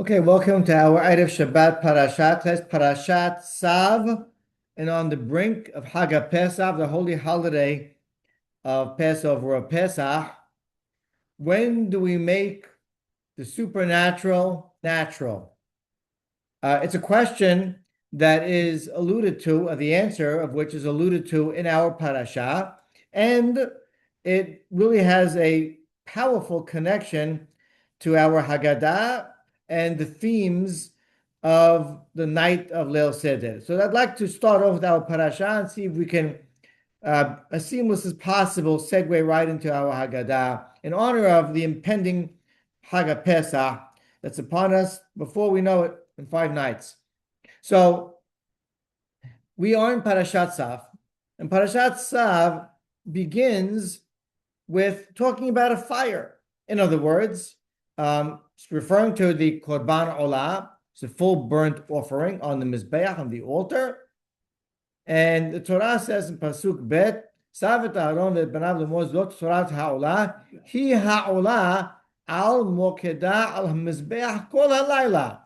Okay, welcome to our Erev Shabbat Parashat. That's Parashat Sav, and on the brink of Haggadah Pesach, the holy holiday of Passover or Pesach. When do we make the supernatural natural? It's a question that is alluded to, the answer of which is alluded to in our parasha, and it really has a powerful connection to our Haggadah and the themes of the night of Leil Seder. So I'd like to start off with our parasha and see if we can, as seamless as possible, segue right into our Haggadah in honor of the impending Haggadah Pesach that's upon us before we know it in 5 nights. So we are in Parashat Sav, and Parashat Sav begins with talking about a fire. In other words, it's referring to the Korban Olah, it's a full burnt offering on the Mizbeach, on the altar. And the Torah says in Pasuk Bet, Savet Aaron ve'banav lemor zot Torat ha'olah, hi ha'olah al mokedah al mizbeach kol halayla.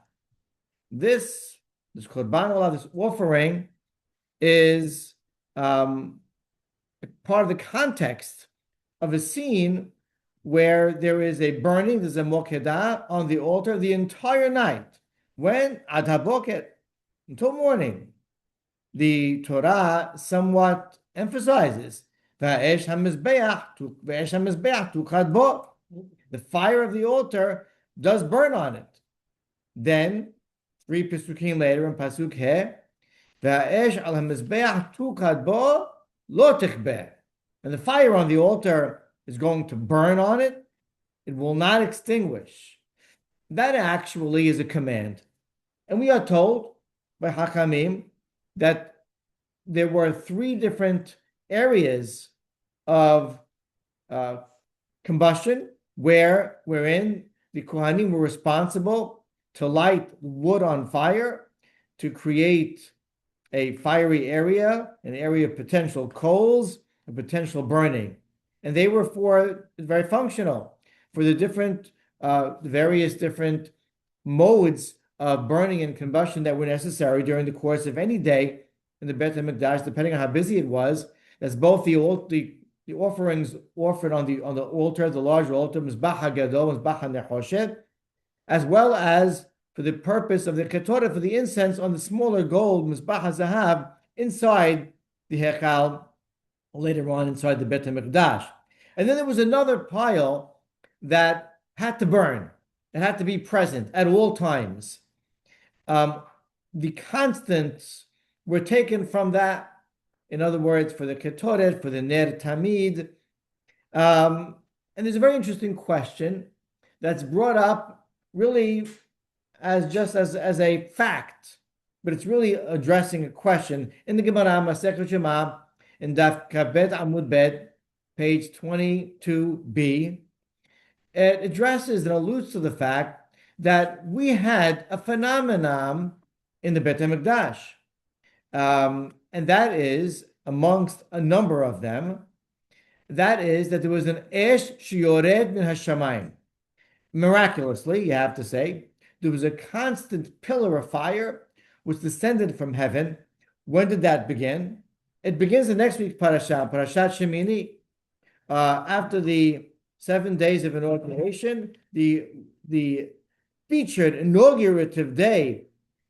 This Korban Olah, this offering, is part of the context of a scene where there is a burning, there's a mokedah on the altar the entire night. When? Ad haboket, until morning. The Torah somewhat emphasizes the fire of the altar does burn on it. Then, 3 Pesukim later in Pasuk He, and the fire on the altar is going to burn on it. It will not extinguish. That actually is a command. And we are told by Hakamim that there were 3 different areas of combustion wherein the Kohanim were responsible to light wood on fire, to create a fiery area, an area of potential coals, and potential burning. And they were very functional for the different, various different modes of burning and combustion that were necessary during the course of any day in the Beit HaMikdash, depending on how busy it was. That's both the offerings offered on the altar, the large altar, Mizbach HaGadol, Mizbach HaNechoshet, as well as for the purpose of the Ketoret, for the incense on the smaller gold, Mizbach HaZahav, inside the Hechal, later on inside the Beit HaMikdash. And then there was another pile that had to burn. It had to be present at all times. The constants were taken from that. In other words, for the Ketoret, for the Ner Tamid. And there's a very interesting question that's brought up really as a fact, but it's really addressing a question in the Gemara Masechet Shema in Daf Kabet Amud Bet, page 22b. It addresses and alludes to the fact that we had a phenomenon in the Beit HaMikdash, and that is, amongst a number of them, that is that there was an esh shiyored min hashamayim. Miraculously, you have to say, there was a constant pillar of fire which descended from heaven. When did that begin? It begins in next week's Parashat Shemini. After the 7 days of inauguration, the featured inaugurative day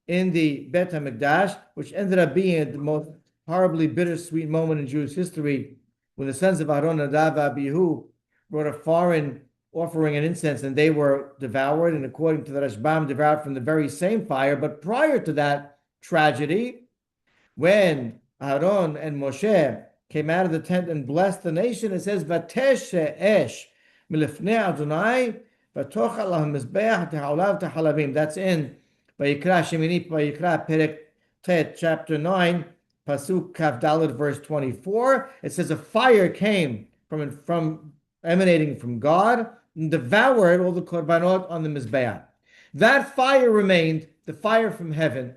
in the Beit HaMikdash, which ended up being the most horribly bittersweet moment in Jewish history, when the sons of Aaron, Nadav, Abihu brought a foreign offering and incense, and they were devoured, and according to the Rashbam, devoured from the very same fire. But prior to that tragedy, when Aaron and Moshe came out of the tent and blessed the nation, it says, Vatesh esh milifnei Adonai vatochal hamizbeach tehalav tehalavim. That's in Vayikra Shemini, Vayikra Perek Tet, chapter 9, Pasuk Kaf Dalet, verse 24. It says a fire came from emanating from God and devoured all the korbanot on the Mizbeach. That fire remained, the fire from heaven,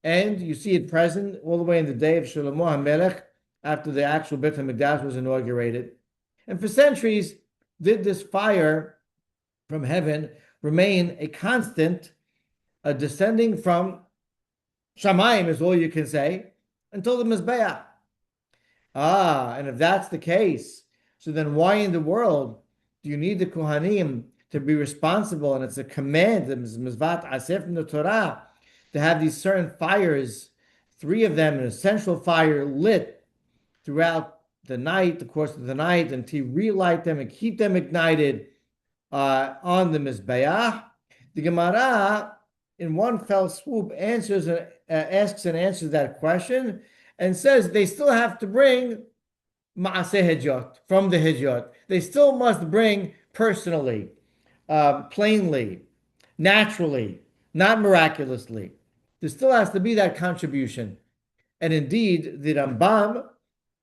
and you see it present all the way in the day of Shlomo HaMelech, after the actual Beit HaMikdash was inaugurated. And for centuries, did this fire from heaven remain a constant descending from Shamayim is all you can say until the Mizbeach. And if that's the case, so then why in the world do you need the Kohanim to be responsible? And it's a command, the Mizvat Aseh from the Torah, to have these certain fires, three of them, an essential fire lit throughout the night, the course of the night, and to relight them and keep them ignited on the Mizbeach. The Gemara, in one fell swoop, asks and answers that question, and says they still have to bring Maaseh Hijot from the Hijot. They still must bring personally, plainly, naturally, not miraculously. There still has to be that contribution. And indeed, the Rambam,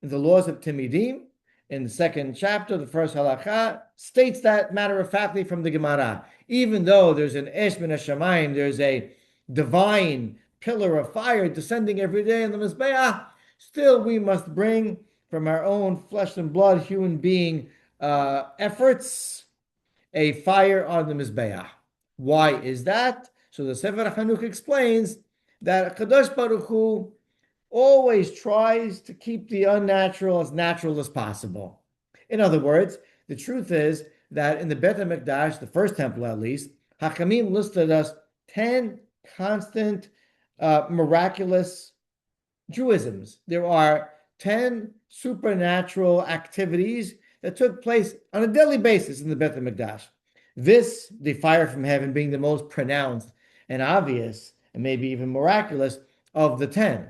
in the laws of Timidim, in the second chapter, the first halakha, states that matter-of-factly from the Gemara. Even though there's an Esh min Hashamayim, there's a divine pillar of fire descending every day in the Mizbeach, still we must bring from our own flesh and blood human being efforts a fire on the Mizbeach. Why is that? So the Sefer Chanukah explains that Kadosh Baruch Hu always tries to keep the unnatural as possible. In other words, the truth is that in the Beit HaMikdash, the first temple at least, Hakamim listed us 10 constant miraculous Jewisms. There are 10 supernatural activities that took place on a daily basis in the Beit HaMikdash. This, the fire from heaven, being the most pronounced and obvious, and maybe even miraculous, of the 10.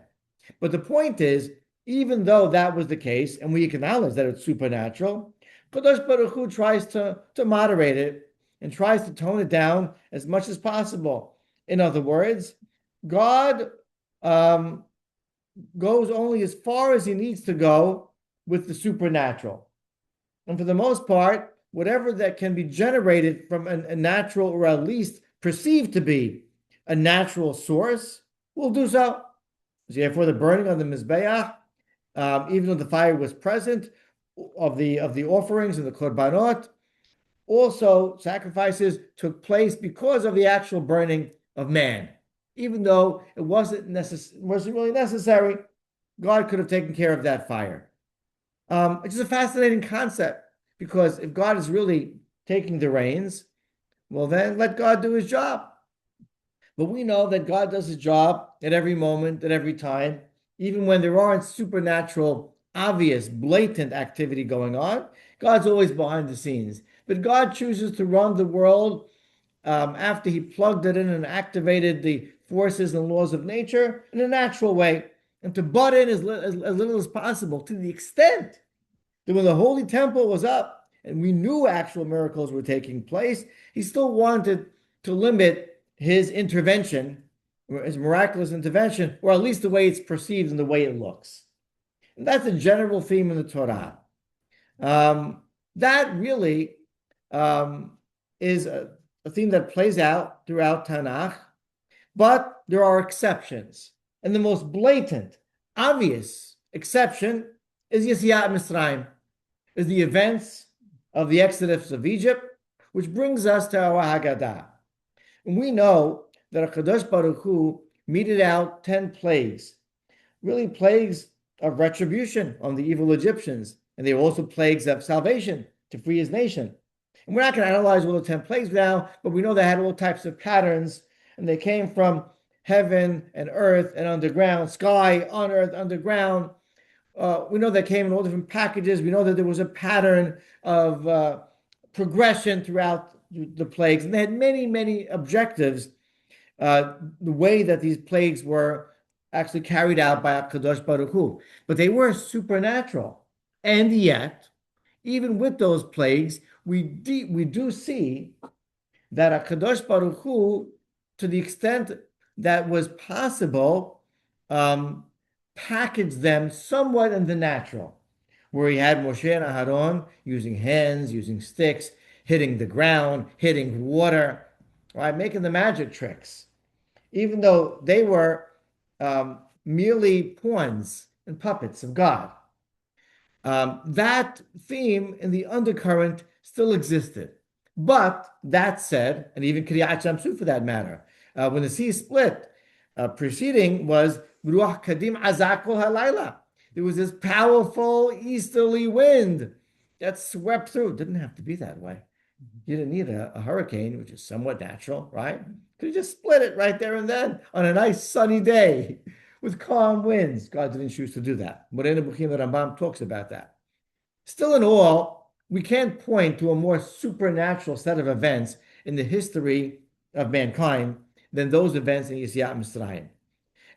But the point is, even though that was the case, and we acknowledge that it's supernatural, Kadosh Baruch Hu tries to moderate it and tries to tone it down as much as possible. In other words, God goes only as far as he needs to go with the supernatural. And for the most part, whatever that can be generated from a natural, or at least perceived to be a natural source, will do so. So therefore, the burning on the Mizbeach, even though the fire was present, of the offerings and the korbanot, also sacrifices took place because of the actual burning of man. Even though it wasn't really necessary, God could have taken care of that fire. It's just a fascinating concept, because if God is really taking the reins, well, then let God do his job. But we know that God does his job at every moment, at every time, even when there aren't supernatural, obvious, blatant activity going on. God's always behind the scenes. But God chooses to run the world after he plugged it in and activated the forces and laws of nature in a natural way, and to butt in as little as possible, to the extent that when the Holy Temple was up and we knew actual miracles were taking place, he still wanted to limit his intervention, his miraculous intervention, or at least the way it's perceived and the way it looks. And that's a general theme in the Torah. That really is a theme that plays out throughout Tanakh, but there are exceptions. And the most blatant, obvious exception is Yetziat Mitzrayim, is the events of the Exodus of Egypt, which brings us to our Haggadah. And we know that HaKadosh Baruch Hu meted out 10 plagues, really plagues of retribution on the evil Egyptians, and they were also plagues of salvation to free his nation. And we're not going to analyze all the 10 plagues now, but we know they had all types of patterns, and they came from heaven and earth and underground, sky, on earth, underground. We know they came in all different packages. We know that there was a pattern of progression throughout the plagues, and they had many, many objectives, the way that these plagues were actually carried out by HaKadosh Baruch Hu. But they were supernatural. And yet, even with those plagues, we do see that HaKadosh Baruch Hu, to the extent that was possible, packaged them somewhat in the natural, where he had Moshe and Aharon using hands, using sticks, hitting the ground, hitting water, right, making the magic tricks, even though they were merely pawns and puppets of God. That theme in the undercurrent still existed. But that said, and even Kriyat Shamsu for that matter, when the sea split, preceding was Ruach Kadim Azakol Halayla. There was this powerful easterly wind that swept through. It didn't have to be that way. You didn't need a hurricane, which is somewhat natural, right? Could have just split it right there and then on a nice sunny day with calm winds. God didn't choose to do that. Morena Bukhim Rambam talks about that. Still in all, we can't point to a more supernatural set of events in the history of mankind than those events in Yetziat Mitzrayim.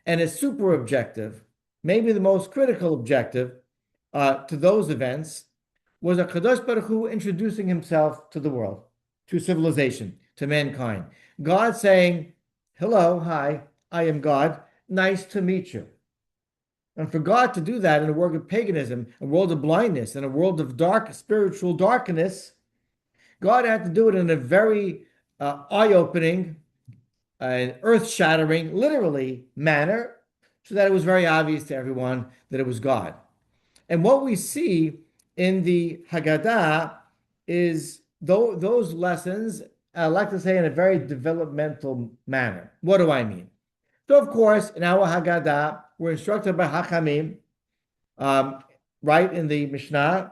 And a super objective, maybe the most critical objective to those events, was a Kadosh Baruch Hu introducing himself to the world, to civilization, to mankind. God saying, hello, hi, I am God, nice to meet you. And for God to do that in a world of paganism, a world of blindness, and a world of dark, spiritual darkness, God had to do it in a very eye-opening and earth-shattering, literally, manner, so that it was very obvious to everyone that it was God. And what we see in the Haggadah is those lessons, I like to say, in a very developmental manner. What do I mean? So, of course, in our Haggadah, we're instructed by Hachamim, right in the Mishnah,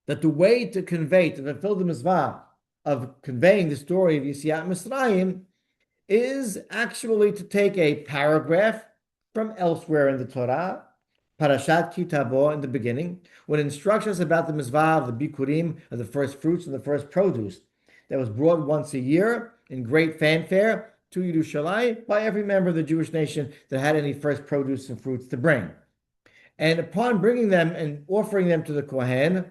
that the way to convey, to fulfill the mitzvah of conveying the story of Yetziat Mitzrayim is actually to take a paragraph from elsewhere in the Torah, Parashat Kitavo in the beginning, when it instructs us about the mitzvah of the bikurim, of the first fruits and the first produce, that was brought once a year in great fanfare to Yerushalayim by every member of the Jewish nation that had any first produce and fruits to bring. And upon bringing them and offering them to the Kohen,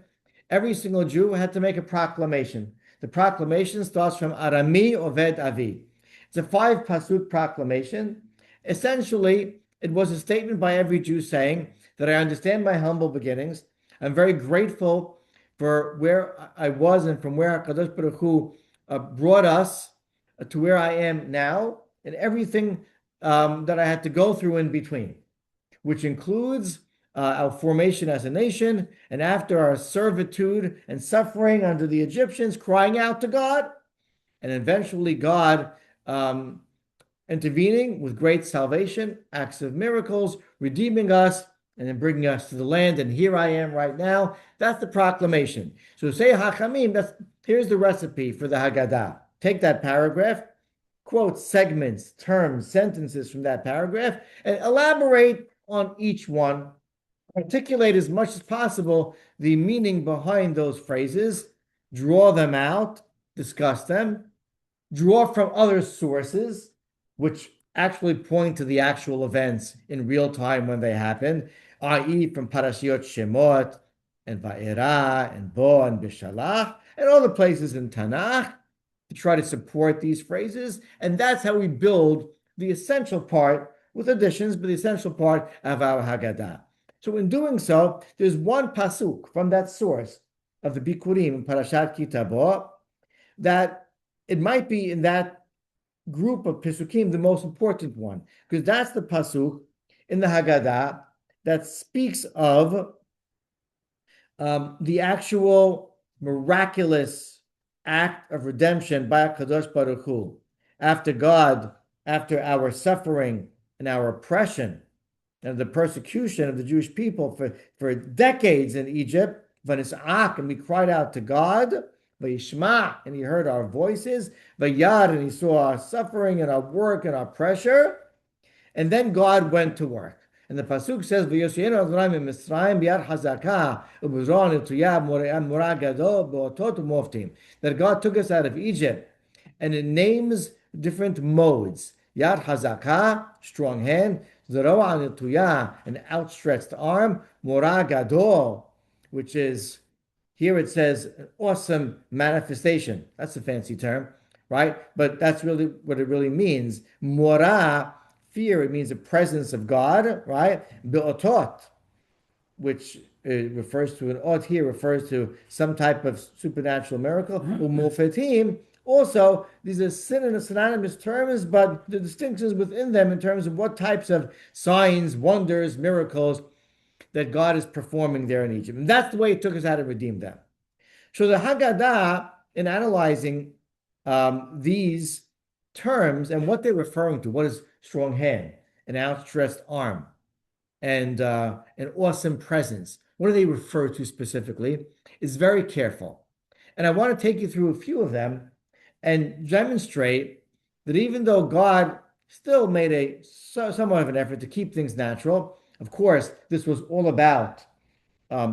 every single Jew had to make a proclamation. The proclamation starts from Arami Oved Avi. It's a 5-pasuk proclamation. Essentially, it was a statement by every Jew saying that I understand my humble beginnings. I'm very grateful for where I was and from where HaKadosh Baruch Hu brought us to where I am now, and everything that I had to go through in between, which includes our formation as a nation, and after our servitude and suffering under the Egyptians, crying out to God, and eventually God intervening with great salvation, acts of miracles, redeeming us, and then bringing us to the land. And here I am right now. That's the proclamation. So say Hachamim, here's the recipe for the Haggadah. Take that paragraph, quote segments, terms, sentences from that paragraph, and elaborate on each one. Articulate as much as possible the meaning behind those phrases, draw them out, discuss them, draw from other sources, which actually point to the actual events in real time when they happen, i.e. from Parashiot Shemot and Va'era and Bo and Bishalach and all the places in Tanakh to try to support these phrases. And that's how we build the essential part, with additions, but the essential part of our Haggadah. So in doing so, there's one pasuk from that source of the Bikurim in Parashat Kitabo that it might be in that group of Pesukim the most important one, because that's the pasuk in the Haggadah that speaks of the actual miraculous act of redemption by Kadosh Baruch Hu. After God, after our suffering and our oppression and the persecution of the Jewish people for decades in Egypt, and we cried out to God, Vayishma, and he heard our voices, Vayad, and he saw our suffering and our work and our pressure, and then God went to work. And the pasuk says, "V'yosheinu Adonai miMitzrayim b'yad hazaka u'b'zron etuyah morah gadol b'otot u'moftim." That God took us out of Egypt, and it names different modes. Yad hazaka, strong hand; zeroah etuyah, an outstretched arm; morah gadol, which is, here it says, an awesome manifestation. That's a fancy term, right? But that's really what it really means. Morah, fear, it means the presence of God, right? Be'otot, which refers to an ot here, refers to some type of supernatural miracle. Umofetim, also, these are synonymous terms, but the distinctions within them in terms of what types of signs, wonders, miracles that God is performing there in Egypt. And that's the way it took us out to redeem them. So the Haggadah, in analyzing these terms and what they're referring to. What is strong hand, an outstretched arm, and an awesome presence? What do they refer to specifically? Is very careful. And I want to take you through a few of them and demonstrate that even though God still made somewhat of an effort to keep things natural, of course, this was all about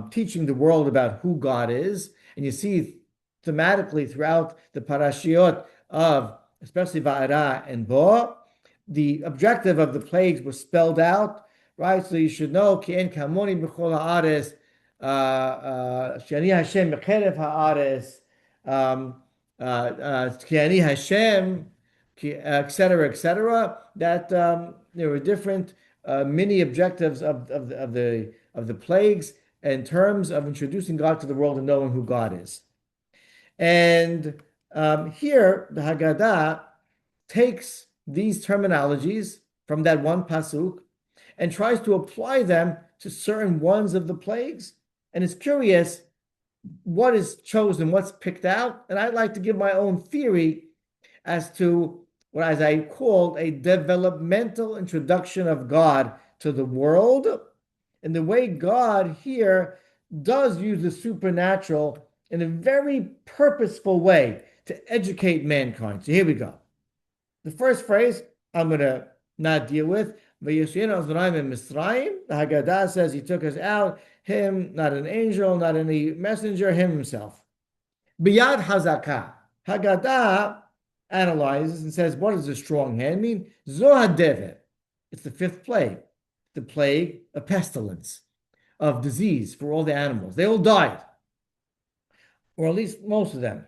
teaching the world about who God is. And you see thematically throughout the parashiot of especially Va'ara and Bo, the objective of the plagues was spelled out, right? So you should know, Ki en kamoni b'chol ha'aretz, Shani Hashem mecherev ha'aretz, Ki ani Hashem, et cetera, that there were different mini objectives of the plagues in terms of introducing God to the world and knowing who God is. And here, the Haggadah takes these terminologies from that one pasuk and tries to apply them to certain ones of the plagues. And it's curious what is chosen, what's picked out. And I'd like to give my own theory as to what, as I called, a developmental introduction of God to the world, and the way God here does use the supernatural in a very purposeful way to educate mankind. So here we go. The first phrase I'm going to not deal with. The Haggadah says he took us out, him, not an angel, not any messenger, him himself. Biyad hazakah. Haggadah analyzes and says, what does a strong hand mean? Zohadevet. It's the fifth plague, the plague of pestilence, of disease for all the animals. They all died, or at least most of them.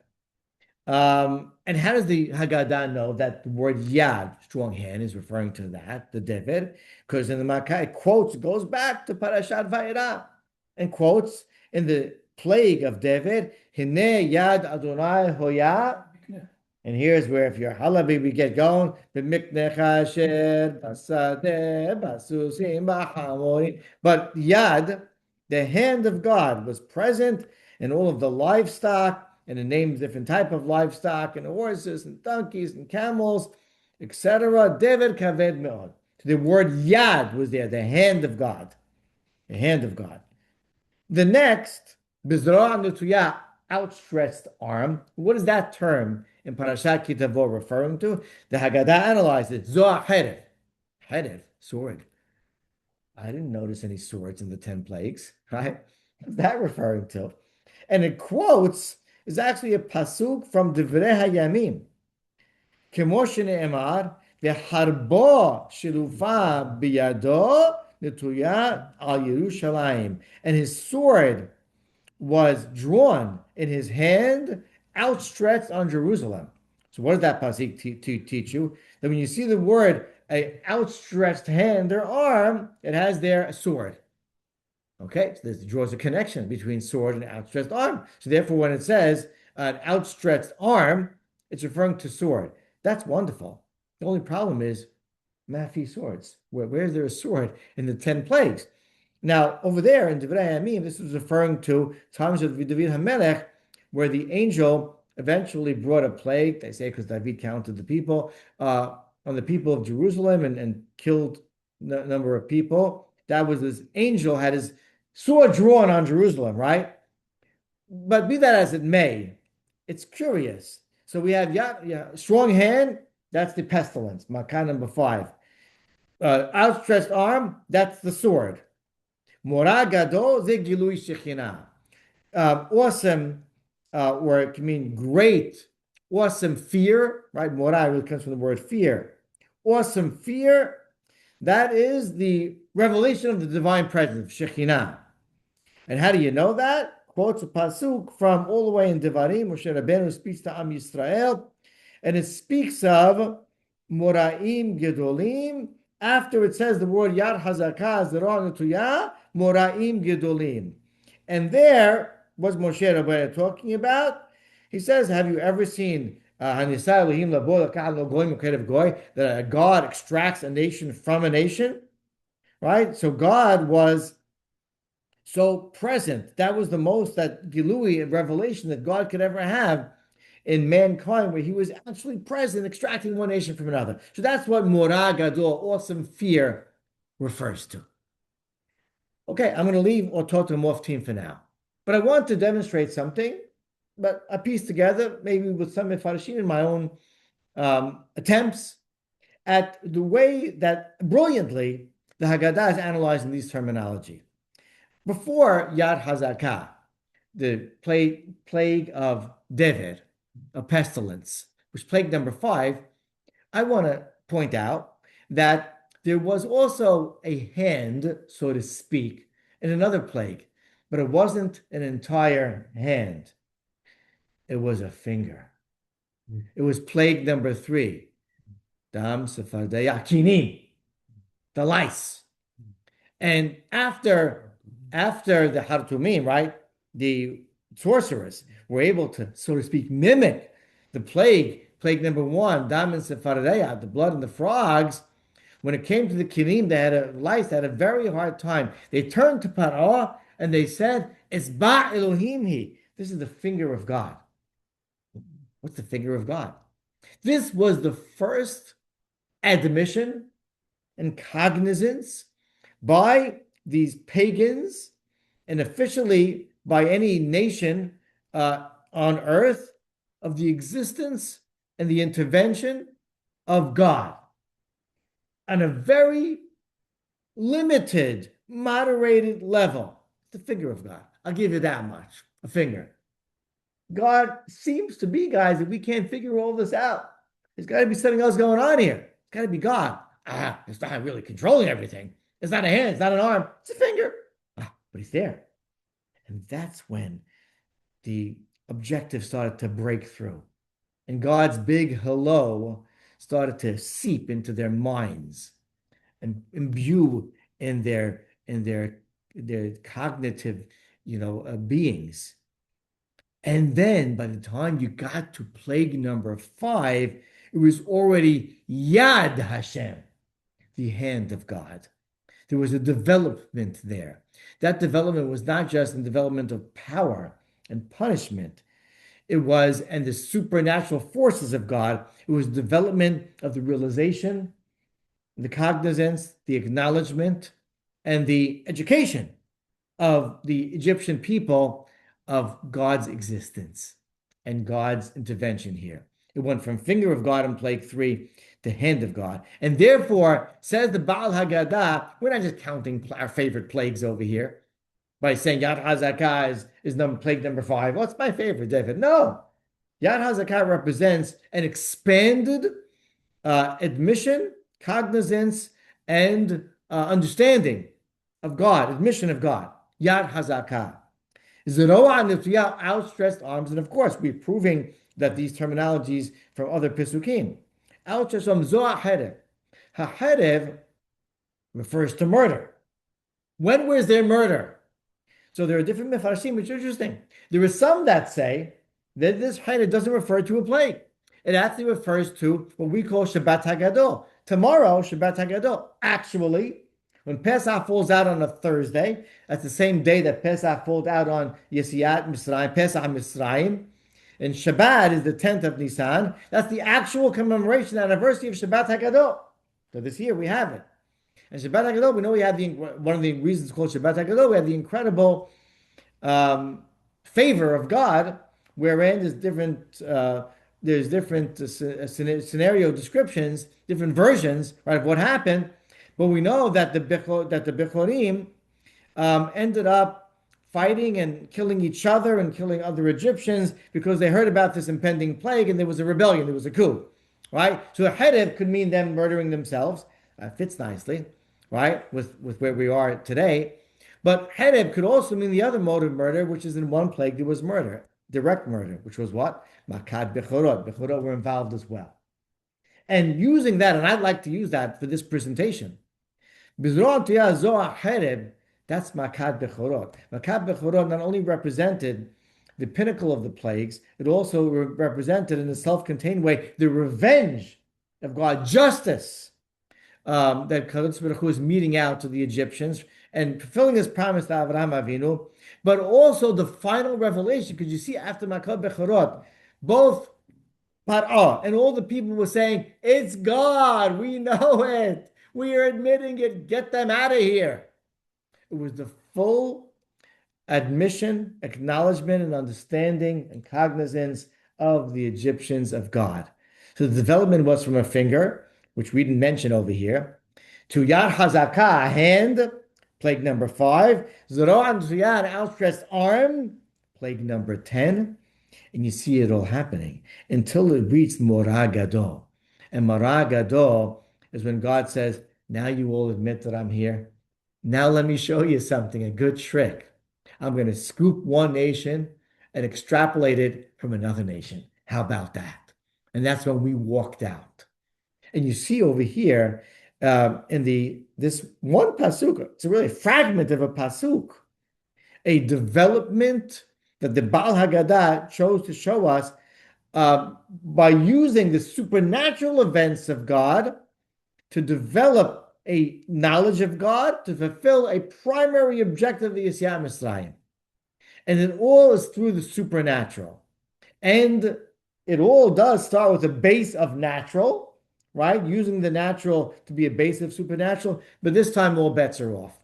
And how does the Haggadah know that the word yad, strong hand, is referring to that, the David? Because in the Makkah, it quotes, goes back to Parashat Vayera, and quotes in the plague of David, Hine yad Adonai hoya. And here's where, if you're Halabi, we get going. But yad, the hand of God, was present in all of the livestock, and it names different type of livestock, and horses, and donkeys, and camels, etc. David kaved me'od. The word yad was there, the hand of God. The hand of God. The next, bizra netuya, outstretched arm. What is that term in Parashat Kitavo referring to? The Haggadah analyzes zoah herev. Herev, sword. I didn't notice any swords in the 10 plagues, right? What's that referring to? And it quotes, is actually a pasuk from Divrei Hayamim. Kemo shene'emar, v'harbo shilufa biyado netuya al Yerushalayim. And his sword was drawn in his hand, outstretched on Jerusalem. So what does that pasuk teach you? That when you see the word, a outstretched hand or arm, it has there a sword. Okay, so this draws a connection between sword and outstretched arm. So therefore, when it says an outstretched arm, it's referring to sword. That's wonderful. The only problem is Mafi swords. Where is there a sword in the 10 plagues? Now, over there in Divrei Hayamim, this is referring to times of David HaMelech, where the angel eventually brought a plague, they say because David counted the people, on the people of Jerusalem and killed a number of people. That was this angel had his sword drawn on Jerusalem, right? But be that as it may, it's curious. So we have strong hand, that's the pestilence, Makkah number 5. Outstretched arm, that's the sword. Morah gadol ze gilui shekhinah. Awesome, or it can mean great, awesome fear, right? Morah really comes from the word fear. Awesome fear, that is the revelation of the divine presence, Shekhinah. And how do you know that? Quotes a pasuk from all the way in Devarim, Moshe Rabbeinu speaks to Am Yisrael, and it speaks of Moraim Gedolim. After it says the word Yad Hazakah Zerah Netuya, Moraim Gedolim. And there, what's Moshe Rabbeinu talking about? He says, have you ever seen that God extracts a nation from a nation? Right? So God was so present. That was the most that Gilui, revelation that God could ever have in mankind where he was actually present, extracting one nation from another. So that's what Morah Gadol, awesome fear, refers to. Okay, I'm going to leave Otot Moftim for now. But I want to demonstrate something, but I piece together, maybe with some Mefarshim in my own attempts, at the way that brilliantly the Haggadah is analyzing these terminology. Before Yad Hazakah, the plague of Dever, a pestilence, which plague number 5, I want to point out that there was also a hand, so to speak, in another plague, but it wasn't an entire hand. It was a finger. It was plague number 3, Dam Sefardayakini, the lice. And after the Hartumim, right, the sorcerers were able to, so to speak, mimic the plague number 1, Dam and Sephardeya, the blood and the frogs. When it came to the Kinim, they had a very hard time. They turned to Paro and they said, Esba Elohimhi. This is the finger of God. What's the finger of God? This was the first admission and cognizance by these pagans and officially by any nation on earth of the existence and the intervention of God on a very limited, moderated level. The finger of God. I'll give you that much, a finger. God seems to be, guys, that we can't figure all this out. There's got to be something else going on here. It's got to be God. It's not really controlling everything. It's not a hand, it's not an arm, it's a finger. But he's there. And that's when the objective started to break through. And God's big hello started to seep into their minds and imbue in their cognitive, beings. And then by the time you got to plague number 5, it was already Yad Hashem, the hand of God. There was a development there. That development was not just the development of power and punishment. It was, and the supernatural forces of God, it was development of the realization, the cognizance, the acknowledgement, and the education of the Egyptian people of God's existence and God's intervention here. It went from finger of God in plague 3 to hand of God. And therefore, says the Baal Haggadah, we're not just counting our favorite plagues over here by saying Yad Hazakah is plague number 5. What's my favorite, David? No. Yad Hazakah represents an expanded admission, cognizance, and understanding of God, admission of God. Yad Hazakah. Zeroah Nituyah, outstretched arms, and of course, we're proving that these terminologies from other Pesukim. Outstretched arms, Zoah Herev. Ha-Herev refers to murder. When was there murder? So there are different Mefarshim, which is interesting. There are some that say that this Herev doesn't refer to a plague. It actually refers to what we call Shabbat HaGadol. Tomorrow, Shabbat HaGadol. Actually, when Pesach falls out on a Thursday, that's the same day that Pesach falls out on Yesiat Mitzrayim, Pesach Mitzrayim, and Shabbat is the 10th of Nisan. That's the actual commemoration anniversary of Shabbat HaGadol. So this year we have it. And Shabbat HaGadol, we know we have one of the reasons called Shabbat HaGadol, we have the incredible favor of God, wherein there's different scenario descriptions, different versions, right, of what happened. But we know that the Bechorim ended up fighting and killing each other and killing other Egyptians because they heard about this impending plague and there was a rebellion, there was a coup, right? So a Herev could mean them murdering themselves. Fits nicely, right, with where we are today. But Herev could also mean the other mode of murder, which is in one plague there was murder, direct murder, which was what? Makad Bechorot. Bechorot were involved as well. And using that, and I'd like to use that for this presentation, that's Makad Bechorot. Makad Bechorot not only represented the pinnacle of the plagues, it also represented in a self-contained way the revenge of God, justice that Kadosh Baruch Hu is meting out to the Egyptians and fulfilling his promise to Avraham Avinu, but also the final revelation, because you see after Makad Bechorot, both and all the people were saying, "It's God. We know it. We are admitting it. Get them out of here." It was the full admission, acknowledgement, and understanding and cognizance of the Egyptians of God. So the development was from a finger, which we didn't mention over here, to Yad Hazakah, a hand, plague number 5, Zero'an Zuyad, outstretched arm, plague number 10, and you see it all happening until it reached Morah Gadol. And Morah Gadol is when God says, now you all admit that I'm here. Now let me show you something, a good trick. I'm going to scoop one nation and extrapolate it from another nation. How about that? And that's when we walked out. And you see over here in this one pasuk, it's a really fragment of a pasuk, a development that the Baal Haggadah chose to show us by using the supernatural events of God to develop a knowledge of God to fulfill a primary objective of the Yetziat Mitzrayim. And it all is through the supernatural. And it all does start with a base of natural, right? Using the natural to be a base of supernatural, but this time all bets are off.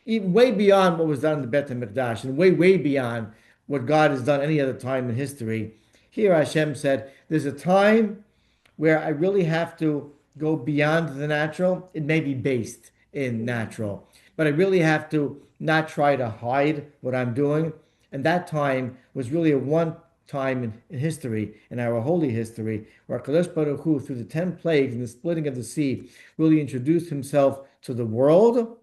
Even way beyond what was done in the Beit HaMikdash and way beyond what God has done any other time in history. Here Hashem said, there's a time where I really have to go beyond the natural. It may be based in natural, but I really have to not try to hide what I'm doing. And that time was really a one time in history, in our holy history, where Kadosh Baruch Hu, through the 10 plagues and the splitting of the sea, really introduced himself to the world.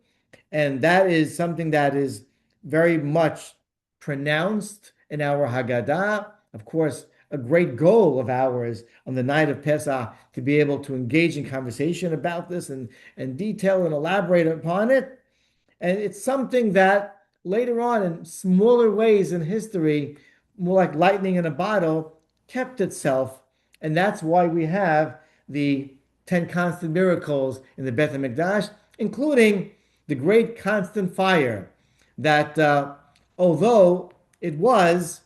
And that is something that is very much pronounced in our Haggadah. Of course, a great goal of ours on the night of Pesach to be able to engage in conversation about this and detail and elaborate upon it. And it's something that later on, in smaller ways in history, more like lightning in a bottle, kept itself. And that's why we have the 10 constant miracles in the Beit HaMikdash, including the great constant fire that, although it was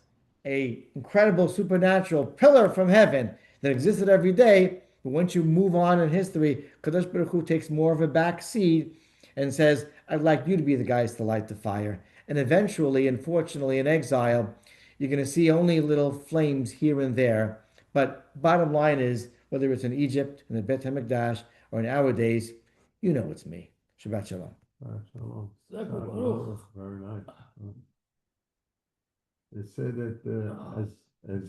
a incredible supernatural pillar from heaven that existed every day, but once you move on in history, Kadosh Baruch Hu takes more of a back seat and says, I'd like you to be the guys to light the fire. And eventually, unfortunately, in exile, you're going to see only little flames here and there. But bottom line is, whether it's in Egypt, in the Beit HaMikdash, or in our days, you know it's me. Shabbat Shalom. Shalom. Very nice. They say that as